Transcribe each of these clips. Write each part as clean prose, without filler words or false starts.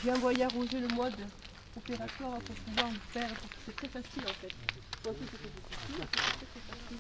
J'ai envoyé arroser le mode opératoire pour pouvoir le faire. C'est très facile en fait. Je pensais que c'était difficile, mais c'est très facile.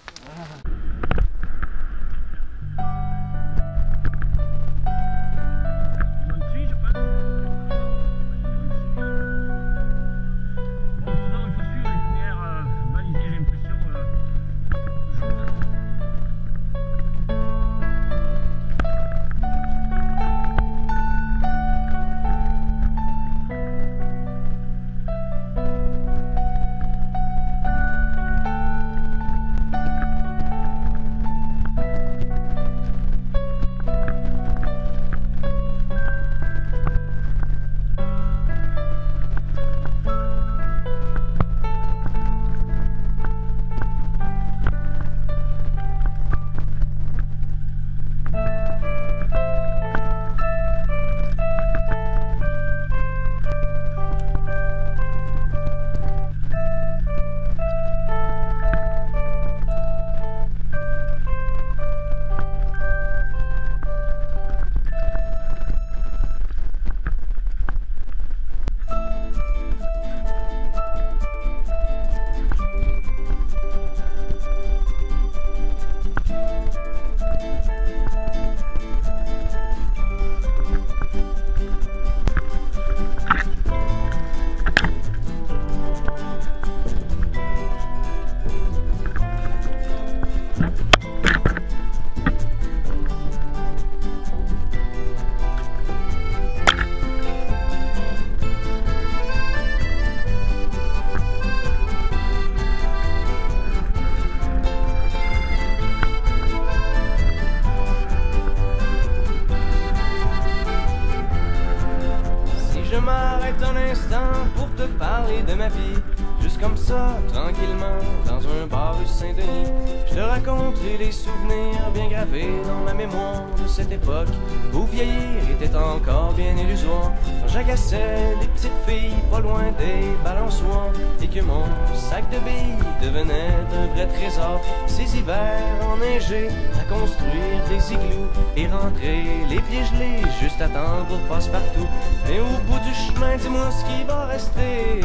Je m'arrête un instant pour te parler de ma vie. Juste comme ça, tranquillement, dans un bar rue Saint-Denis. Je te raconterai les souvenirs bien gravés dans ma mémoire de cette époque où vieillir était encore bien illusoire. Quand j'agaçais les petites filles pas loin des balançoires et que mon sac de billes devenait un vrai trésor. Ces hivers enneigés à construire des igloos et rentrer les pieds gelés juste à temps pour passe-partout. Mais au bout du chemin, dis-moi ce qui va rester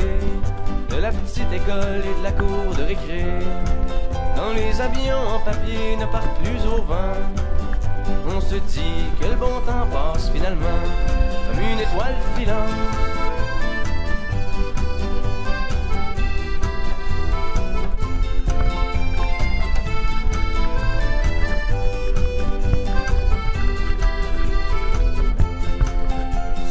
de la petite école et de la cour de récré. Quand les avions en papier ne partent plus au vent, on se dit que le bon temps passe finalement comme une étoile filante.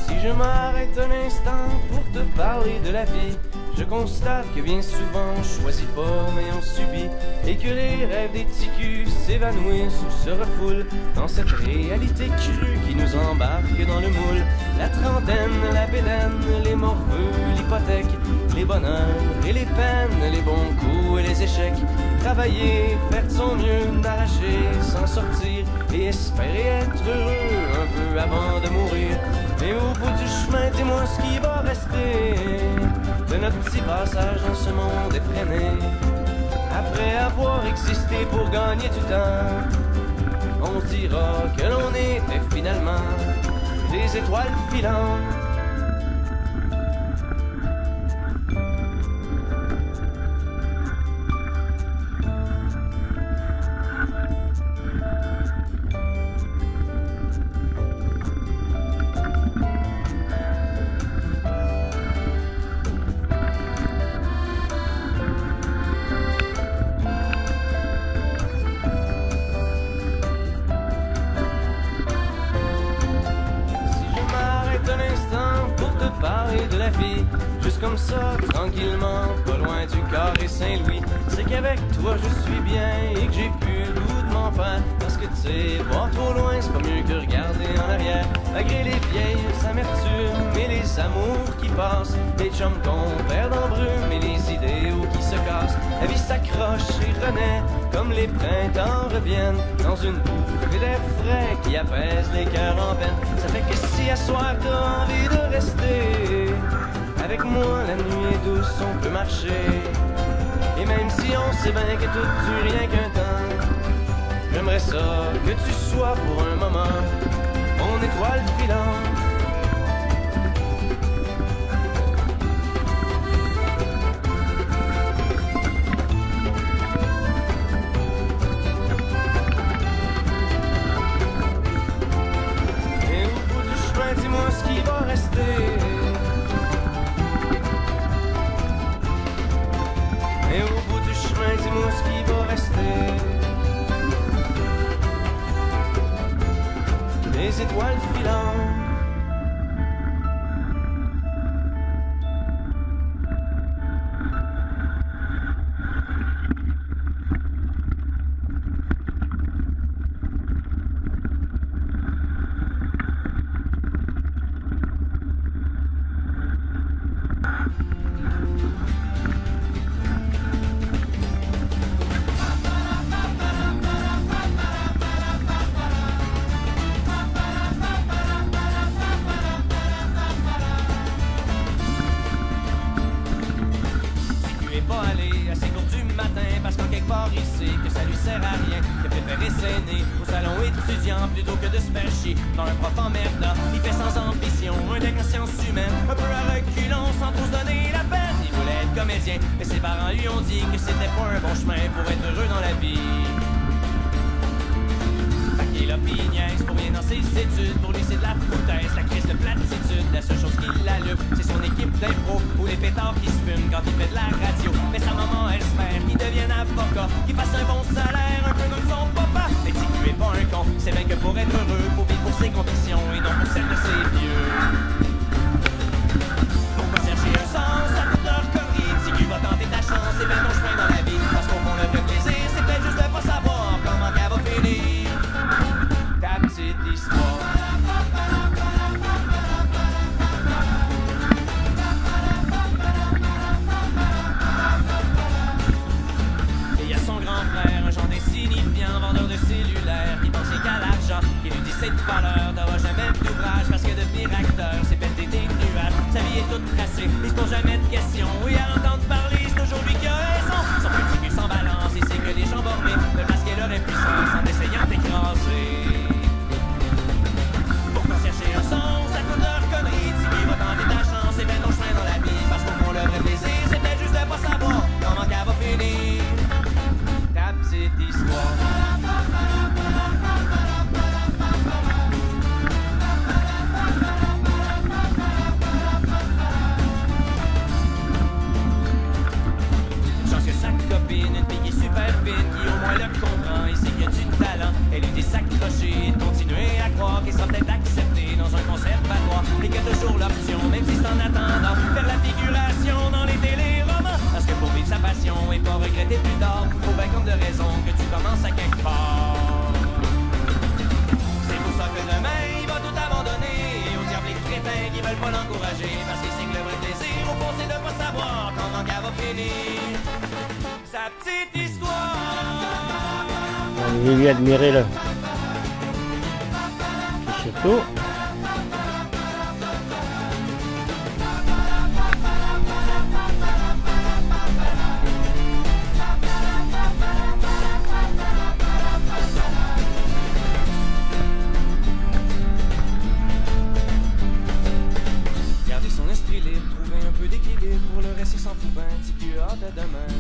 Si je m'arrête un instant pour te parler de la vie, je constate que bien souvent on choisit pas mais on subit, et que les rêves des petits culs s'évanouissent ou se refoulent dans cette réalité crue qui nous embarque dans le moule. La trentaine, la bédaine, les morveux, l'hypothèque, les bonheurs et les peines, les bons coups et les échecs. Travailler, faire de son mieux, d'arracher, s'en sortir et espérer être heureux un peu avant de mourir. Mais au bout du chemin, dis-moi ce qui va rester de notre petit passage dans ce monde effréné. Après avoir existé pour gagner du temps, on se dira que l'on était finalement des étoiles filantes. De la vie, juste comme ça, tranquillement, pas loin du carré Saint-Louis. C'est qu'avec toi je suis bien et que j'ai plus le goût de m'en faire. Parce que tu sais, voir trop loin, c'est pas mieux que regarder en arrière. Malgré les vieilles amertumes et les amours qui passent, les chums qu'on perd en brume et les idéaux qui se cassent. La vie s'accroche et renaît comme les printemps reviennent dans une bouffée d'air frais qui apaise les cœurs en peine. Ça fait que si à soir t'as envie de rester avec moi, la nuit est douce, on peut marcher. Et même si on sait bien que tout dure rien qu'un temps, j'aimerais ça que tu sois pour un moment mon étoile filante. dis-moi ce qui va rester. Et au bout du chemin, dis-moi ce qui va rester. Les étoiles filantes. Parce qu'en quelque part il sait que ça lui sert à rien, qu'il a préféré s'aîner au salon étudiant plutôt que de se faire chier dans un prof emmerdant. Il fait sans ambition, un de conscience humaine, un peu à reculons sans trop se donner la peine. Il voulait être comédien, mais ses parents lui ont dit que c'était pas un bon chemin pour être heureux dans la vie. Fait qu'il a pignaise pour rien dans ses études, pour lui c'est de la foutaise, la crise de platitude. La seule chose qui l'allume, c'est son équipe d'impro ou les pétards qui se fument quand il fait de la radio. Mais sa maman espère qu'il devienne avocat, qu'il fasse un bon salaire, un peu comme son papa. Mais si tu es pas un con, c'est bien que pour être heureux, faut vivre pour ses convictions et non pour celles de ses vieux. Pourquoi chercher un sens à toute leur connerie? Si tu vas tenter ta chance, c'est bien ton chemin dans la vie. Parce qu'au fond le vrai plaisir, c'est peut-être juste de pas savoir comment qu'elle va finir ta petite histoire. Vendeur de cellulaire qui pense qu'à l'argent, qui lui dit c'est de valeur, t'auras jamais d'ouvrage parce que devenir acteur c'est péter des nuages. Sa vie est toute tracée, il se pose jamais de questions. Oui, à l'entendre parler, c'est toujours lui qui a raison. Son petit cul sans balance, il sait que les gens bornés veulent masquer leur impuissance en essayant d'écraser. Pourquoi chercher un sens à toute leur connerie? Si lui va tenter ta chance, c'est bien ton chemin dans la vie. Parce qu'au fond le vrai plaisir, c'est peut-être juste de pas savoir comment qu'elle va finir ta petite histoire. Une fille qui est super fine, qui au moins le comprend et sait qu'il y a du talent. Elle lui dit s'accrocher, continuer à croire qu'il sera peut-être accepté dans un conservatoire et qu'il y a toujours l'option, même si c'est en attendant, faire la figuration dans les téléromans. Parce que pour vivre sa passion et pas regretter plus tard, faut bien comme de raison que tu commences à quelque part. C'est pour ça que demain il va tout abandonner aux diables les crétins qui veulent pas l'encourager. Parce qu'il sait que le vrai plaisir au fond c'est de pas savoir comment qu'elle va finir sa petite histoire. On lui admirer le château. Garder son esprit libre, trouver un peu d'équilibre, pour le reste il s'en fout ben, petit cul hâte à demain.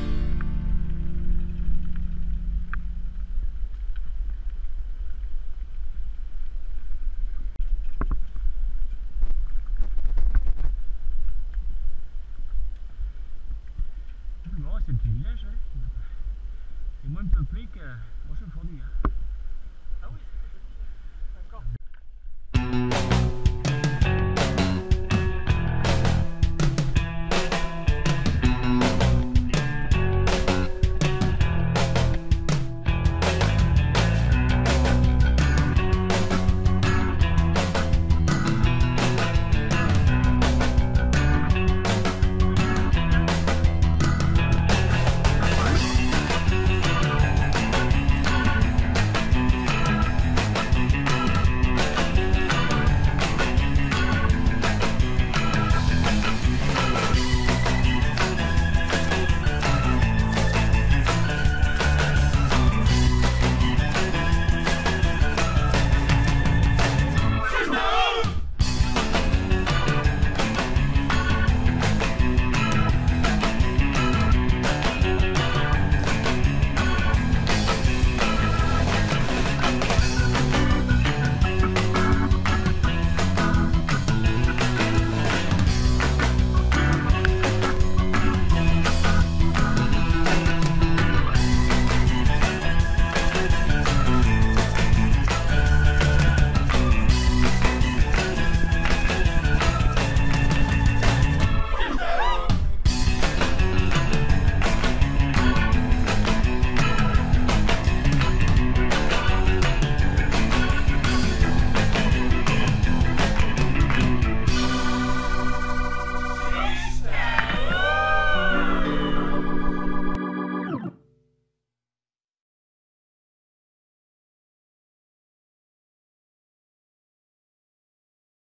C'est un petit village, hein. C'est moins peuplé que Rochefort-du-Gard.